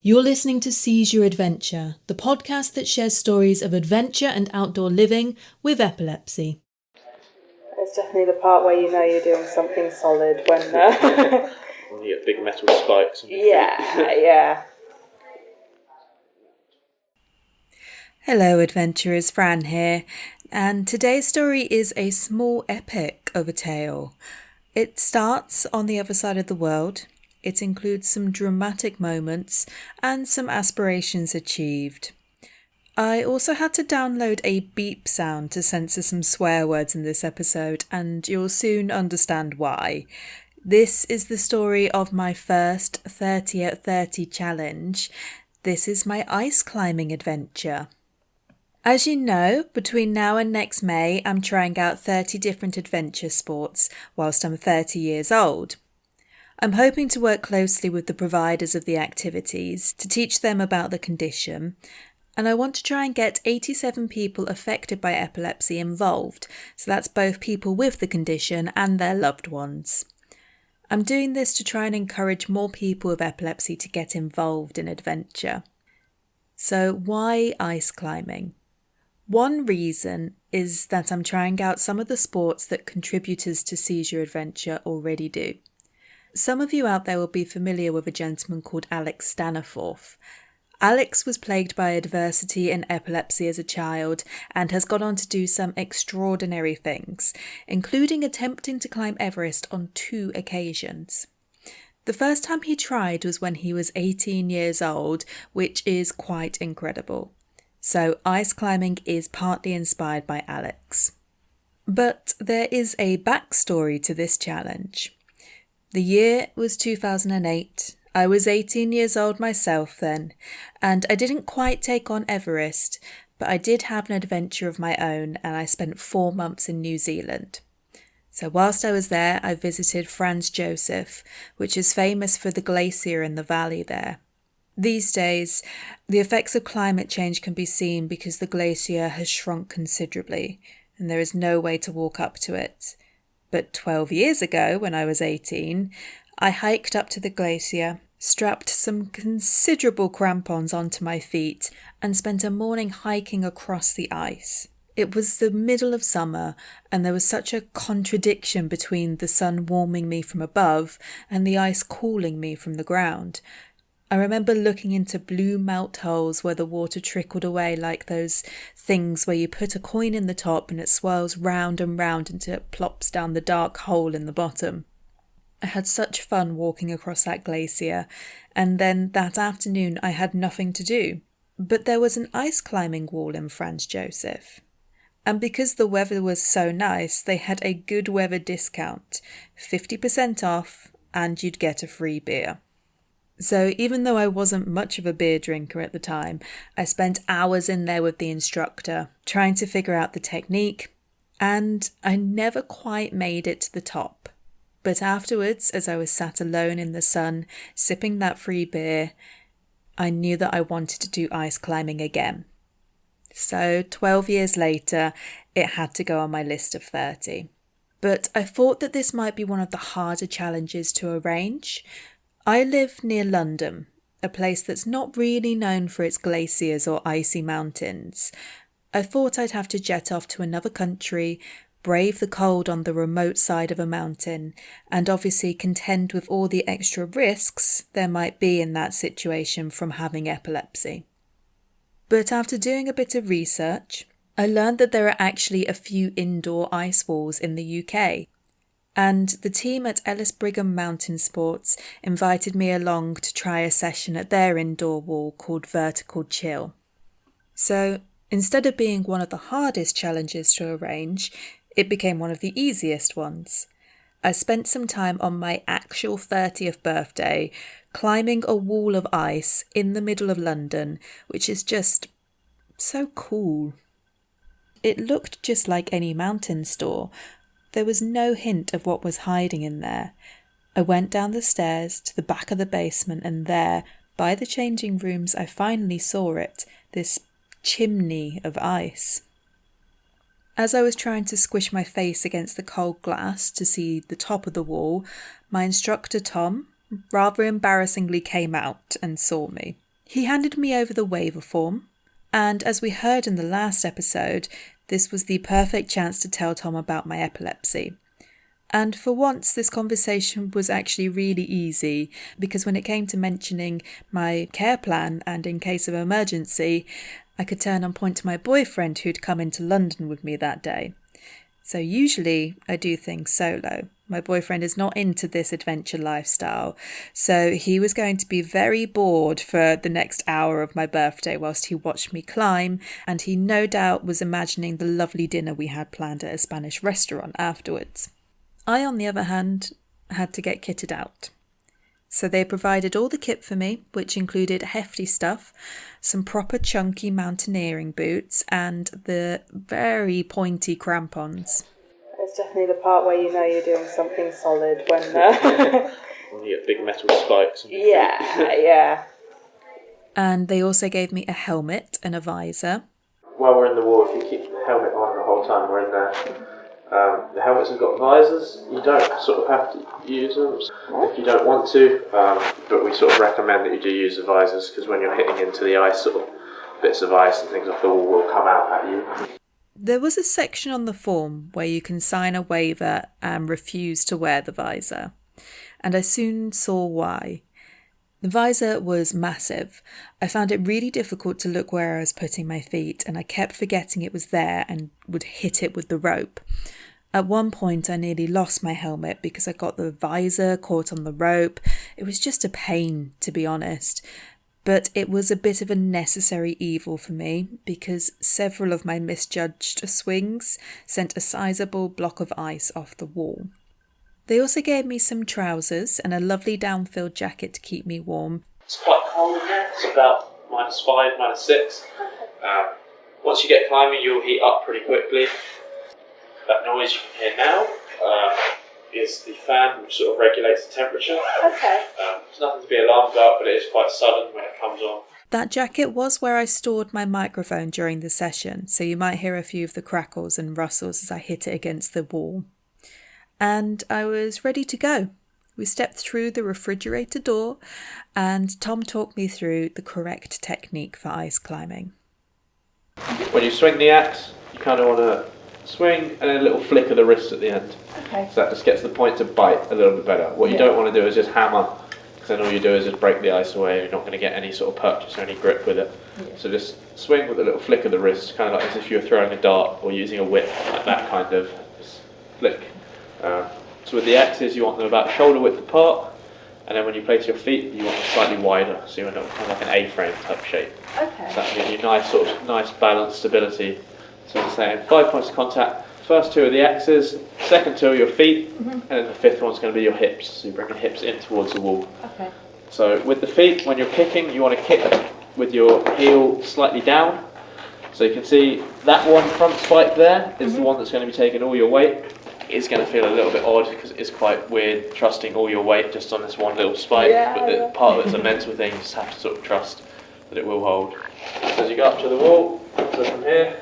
You're listening to Seize Your Adventure, the podcast that shares stories of adventure and outdoor living with epilepsy. It's definitely the part where you know you're doing something solid when... When you get big metal spikes on your feet. Yeah. Hello adventurers, Fran here, and today's story is a small epic of a tale. It starts on the other side of the world. It includes some dramatic moments and some aspirations achieved. I also had to download a beep sound to censor some swear words in this episode, and you'll soon understand why. This is the story of my first 30 at 30 challenge. This is my ice climbing adventure. As you know, between now and next May, I'm trying out 30 different adventure sports whilst I'm 30 years old. I'm hoping to work closely with the providers of the activities to teach them about the condition, and I want to try and get 87 people affected by epilepsy involved, so that's both people with the condition and their loved ones. I'm doing this to try and encourage more people with epilepsy to get involved in adventure. So why ice climbing? One reason is that I'm trying out some of the sports that contributors to Seize Your Adventure already do. Some of you out there will be familiar with a gentleman called Alex Staniforth. Alex was plagued by adversity and epilepsy as a child and has gone on to do some extraordinary things, including attempting to climb Everest on 2 occasions. The first time he tried was when he was 18 years old, which is quite incredible. So ice climbing is partly inspired by Alex. But there is a backstory to this challenge. The year was 2008. I was 18 years old myself then, and I didn't quite take on Everest, but I did have an adventure of my own, and I spent 4 months in New Zealand. So whilst I was there, I visited Franz Joseph, which is famous for the glacier in the valley there. These days, the effects of climate change can be seen because the glacier has shrunk considerably, and there is no way to walk up to it. But 12 years ago, when I was 18, I hiked up to the glacier, strapped some considerable crampons onto my feet, and spent a morning hiking across the ice. It was the middle of summer, and there was such a contradiction between the sun warming me from above and the ice cooling me from the ground. I remember looking into blue melt holes where the water trickled away like those things where you put a coin in the top and it swirls round and round until it plops down the dark hole in the bottom. I had such fun walking across that glacier, and then that afternoon I had nothing to do. But there was an ice climbing wall in Franz Joseph. And because the weather was so nice, they had a good weather discount, 50% off, and you'd get a free beer. So even though I wasn't much of a beer drinker at the time, I spent hours in there with the instructor, trying to figure out the technique, and I never quite made it to the top. But afterwards, as I was sat alone in the sun, sipping that free beer, I knew that I wanted to do ice climbing again. So 12 years later, it had to go on my list of 30. But I thought that this might be one of the harder challenges to arrange. I live near London, a place that's not really known for its glaciers or icy mountains. I thought I'd have to jet off to another country, brave the cold on the remote side of a mountain, and obviously contend with all the extra risks there might be in that situation from having epilepsy. But after doing a bit of research, I learned that there are actually a few indoor ice walls in the UK. And the team at Ellis Brigham Mountain Sports invited me along to try a session at their indoor wall called Vertical Chill. So instead of being one of the hardest challenges to arrange, it became one of the easiest ones. I spent some time on my actual 30th birthday climbing a wall of ice in the middle of London, which is just so cool. It looked just like any mountain store. There was no hint of what was hiding in there. I went down the stairs to the back of the basement, and there, by the changing rooms, I finally saw it, this chimney of ice. As I was trying to squish my face against the cold glass to see the top of the wall, my instructor Tom rather embarrassingly came out and saw me. He handed me over the waiver form, and as we heard in the last episode, this was the perfect chance to tell Tom about my epilepsy. And for once, this conversation was actually really easy, because when it came to mentioning my care plan and in case of emergency, I could turn and point to my boyfriend who'd come into London with me that day. So usually I do things solo. My boyfriend is not into this adventure lifestyle, so he was going to be very bored for the next hour of my birthday whilst he watched me climb, and he no doubt was imagining the lovely dinner we had planned at a Spanish restaurant afterwards. I, on the other hand, had to get kitted out. So they provided all the kit for me, which included hefty stuff, some proper chunky mountaineering boots, and the very pointy crampons. It's definitely the part where you know you're doing something solid when... When you get big metal spikes. Yeah. And they also gave me a helmet and a visor. While we're in the war, if you keep the helmet on the whole time we're in there, the helmets have got visors. You don't sort of have to use them if you don't want to, but we sort of recommend that you do use the visors, because when you're hitting into the ice, sort of bits of ice and things off the wall will come out at you. There was a section on the form where you can sign a waiver and refuse to wear the visor, and I soon saw why. The visor was massive. I found it really difficult to look where I was putting my feet, and I kept forgetting it was there and would hit it with the rope. At one point I nearly lost my helmet because I got the visor caught on the rope. It was just a pain, to be honest. But it was a bit of a necessary evil for me because several of my misjudged swings sent a sizable block of ice off the wall. They also gave me some trousers and a lovely down-filled jacket to keep me warm. It's quite cold in there. It's about -5, -6. Once you get climbing, you'll heat up pretty quickly. That noise you can hear now is the fan, which sort of regulates the temperature. Okay. There's nothing to be alarmed about, but it is quite sudden when it comes on. That jacket was where I stored my microphone during the session, so you might hear a few of the crackles and rustles as I hit it against the wall. And I was ready to go. We stepped through the refrigerator door, and Tom talked me through the correct technique for ice climbing. When you swing the axe, you kind of want to swing and then a little flick of the wrist at the end. Okay. So that just gets the point to bite a little bit better. What you don't want to do is just hammer, because then all you do is just break the ice away. You're not going to get any sort of purchase or any grip with it. Yeah. So just swing with a little flick of the wrist, kind of like as if you were throwing a dart or using a whip, like that kind of flick. So with the axes, you want them about shoulder width apart, and then when you place your feet, you want them slightly wider, so you end up kind of like an A-frame type shape. Okay. So that gives you nice balance, stability. So we're saying 5 points of contact. First 2 are the axes, second 2 are your feet, and then the 5th one's going to be your hips. So you bring your hips in towards the wall. Okay. So with the feet, when you're kicking, you want to kick with your heel slightly down. So you can see that one front spike there is the one that's going to be taking all your weight. It's going to feel a little bit odd because it is quite weird trusting all your weight just on this one little spike. But part of it's a mental thing. You just have to sort of trust that it will hold. So as you go up to the wall, so from here,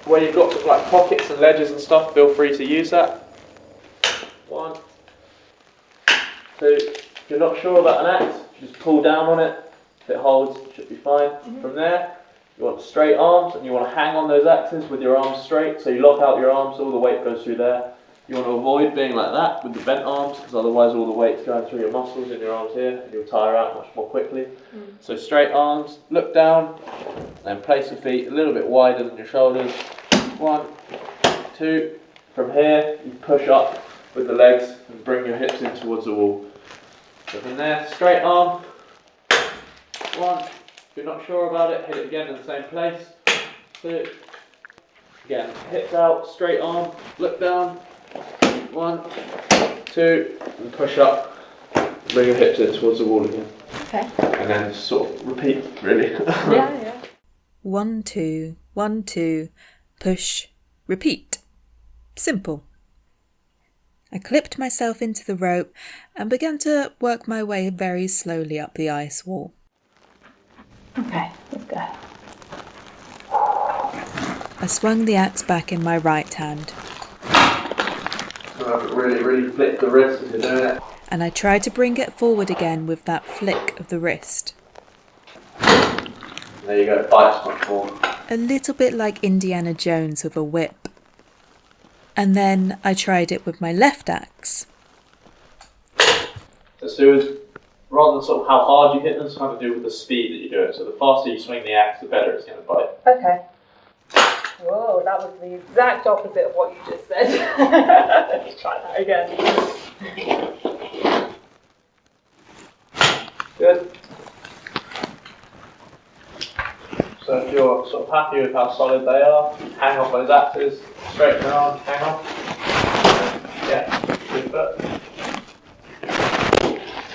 where you've got sort of like pockets and ledges and stuff, feel free to use that. 1, 2. If you're not sure about an axe, just pull down on it. If it holds, it should be fine. From there, you want straight arms, and you want to hang on those axes with your arms straight. So you lock out your arms, all the weight goes through there. You want to avoid being like that with the bent arms, because otherwise all the weight's going through your muscles in your arms here, and you'll tire out much more quickly. So straight arms, look down, and place your feet a little bit wider than your shoulders. 1, 2. From here, you push up with the legs and bring your hips in towards the wall. So from there, straight arm. 1. If you're not sure about it, hit it again in the same place. 2. Again, hips out, straight arm, look down. 1, 2, and push up. Bring your hips in towards the wall again. Okay. And then sort of repeat, really. Yeah. 1, 2, 1, 2, push, repeat. Simple. I clipped myself into the rope and began to work my way very slowly up the ice wall. Okay, let's go. I swung the axe back in my right hand. Really flick the wrist as you're doing it. And I tried to bring it forward again with that flick of the wrist. There you go, it bites much more. A little bit like Indiana Jones with a whip. And then I tried it with my left axe. So rather than sort of how hard you hit them, it's kind of to do with the speed that you do it. So the faster you swing the axe, the better it's going to bite. Okay. Whoa, that was the exact opposite of what you just said. Let's try that again. Good. So if you're sort of happy with how solid they are, hang off those axes, straighten the arms, hang off. Yeah, good foot.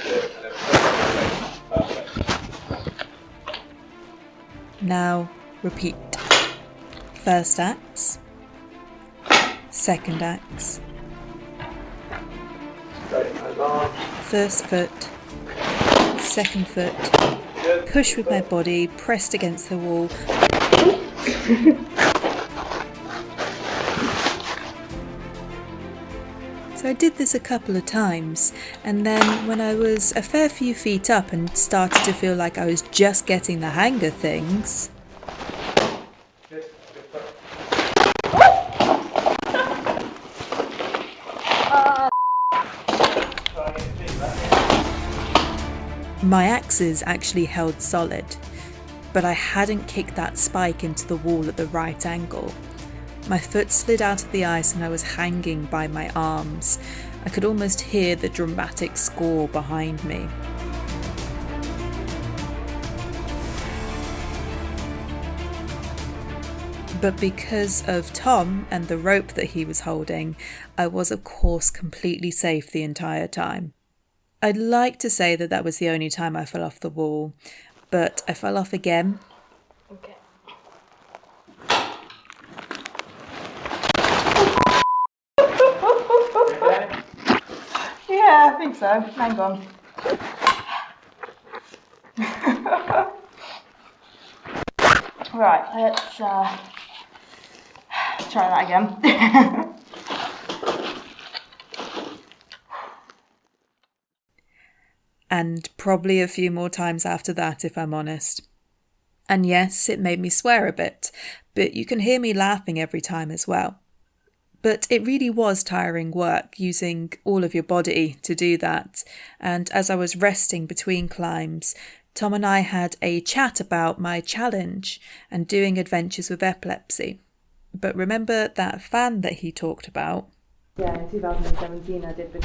Good. Perfect. Now repeat. First axe, second axe, Straighten those arms. first foot, second foot, Good. push with my body, pressed against the wall. So I did this a couple of times, and then when I was a fair few feet up and started to feel like I was just getting the hang of things, Good. Good foot. Try and get your feet back. my axes actually held solid, but I hadn't kicked that spike into the wall at the right angle. My foot slid out of the ice and I was hanging by my arms. I could almost hear the dramatic score behind me. But because of Tom and the rope that he was holding, I was of course completely safe the entire time. I'd like to say that that was the only time I fell off the wall, but I fell off again. Okay. Okay. Yeah, I think so. Hang on. Right, let's try that again. And probably a few more times after that, if I'm honest. And yes, it made me swear a bit, but you can hear me laughing every time as well. But it really was tiring work using all of your body to do that. And as I was resting between climbs, Tom and I had a chat about my challenge and doing adventures with epilepsy. But remember that fan that he talked about? Yeah, in 2017 I did the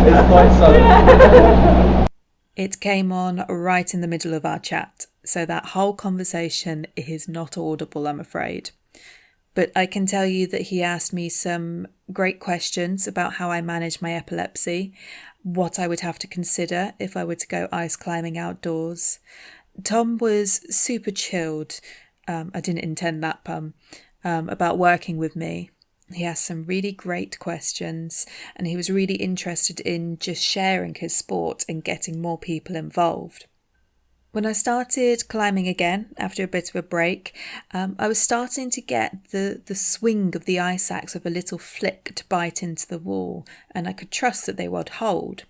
It's quite solid. It came on right in the middle of our chat, so that whole conversation is not audible, I'm afraid. But I can tell you that he asked me some great questions about how I manage my epilepsy, what I would have to consider if I were to go ice climbing outdoors. Tom was super chilled, I didn't intend that pun, about working with me. He asked some really great questions and he was really interested in just sharing his sport and getting more people involved. When I started climbing again after a bit of a break, I was starting to get the swing of the ice axe with a little flick to bite into the wall, and I could trust that they would hold.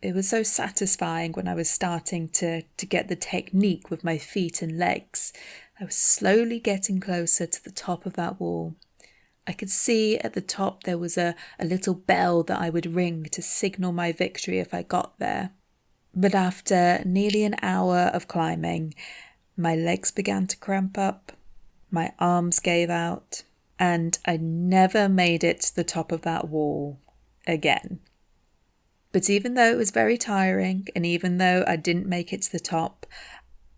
It was so satisfying when I was starting to get the technique with my feet and legs. I was slowly getting closer to the top of that wall. I could see at the top there was a little bell that I would ring to signal my victory if I got there. But after nearly an hour of climbing, my legs began to cramp up, my arms gave out, and I never made it to the top of that wall again. But even though it was very tiring, and even though I didn't make it to the top,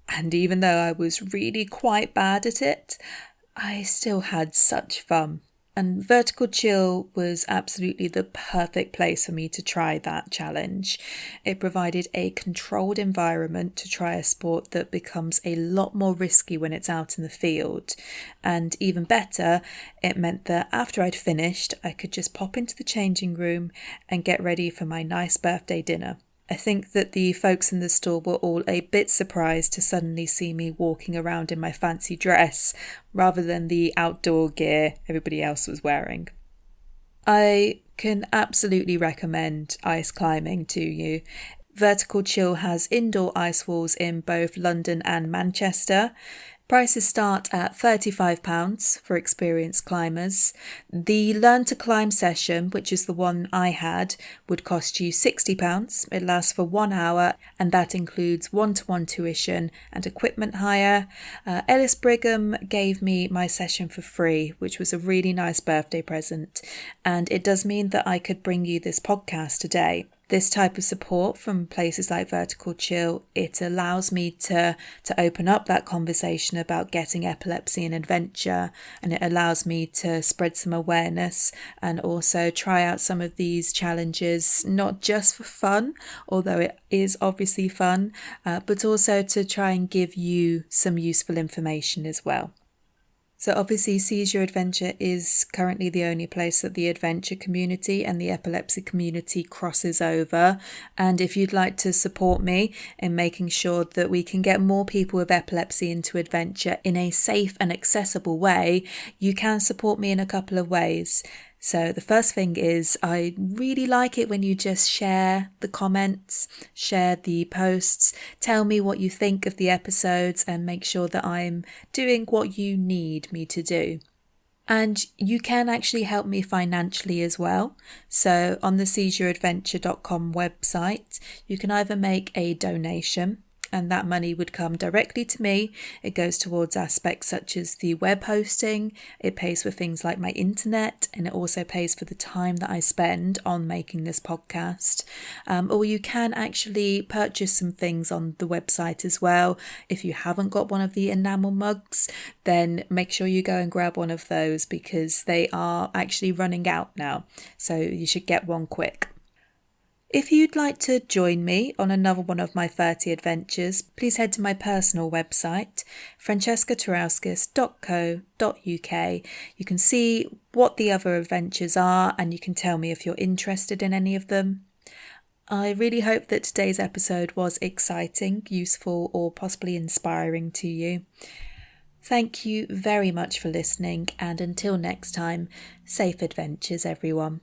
and even though I was really quite bad at it, I still had such fun. And Vertical Chill was absolutely the perfect place for me to try that challenge. It provided a controlled environment to try a sport that becomes a lot more risky when it's out in the field. And even better, it meant that after I'd finished, I could just pop into the changing room and get ready for my nice birthday dinner. I think that the folks in the store were all a bit surprised to suddenly see me walking around in my fancy dress rather than the outdoor gear everybody else was wearing. I can absolutely recommend ice climbing to you. Vertical Chill has indoor ice walls in both London and Manchester. Prices start at £35 for experienced climbers. The Learn to Climb session, which is the one I had, would cost you £60. It lasts for 1 hour, and that includes one-to-one tuition and equipment hire. Ellis Brigham gave me my session for free, which was a really nice birthday present, and it does mean that I could bring you this podcast today. This type of support from places like Vertical Chill, it allows me to open up that conversation about getting epilepsy and adventure, and it allows me to spread some awareness and also try out some of these challenges, not just for fun, although it is obviously fun, but also to try and give you some useful information as well. So obviously Seize Your Adventure is currently the only place that the adventure community and the epilepsy community crosses over. And if you'd like to support me in making sure that we can get more people with epilepsy into adventure in a safe and accessible way, you can support me in a couple of ways. So the first thing is, I really like it when you just share the comments, share the posts, tell me what you think of the episodes, and make sure that I'm doing what you need me to do. And you can actually help me financially as well. So on the seizeyouradventure.com website, you can either make a donation, and that money would come directly to me. It goes towards aspects such as the web hosting, it pays for things like my internet, and it also pays for the time that I spend on making this podcast. Or you can actually purchase some things on the website as well. If you haven't got one of the enamel mugs, then make sure you go and grab one of those, because they are actually running out now. So you should get one quick. If you'd like to join me on another one of my 30 adventures, please head to my personal website, francescaturauskis.co.uk. You can see what the other adventures are, and you can tell me if you're interested in any of them. I really hope that today's episode was exciting, useful, or possibly inspiring to you. Thank you very much for listening, and until next time, safe adventures, everyone.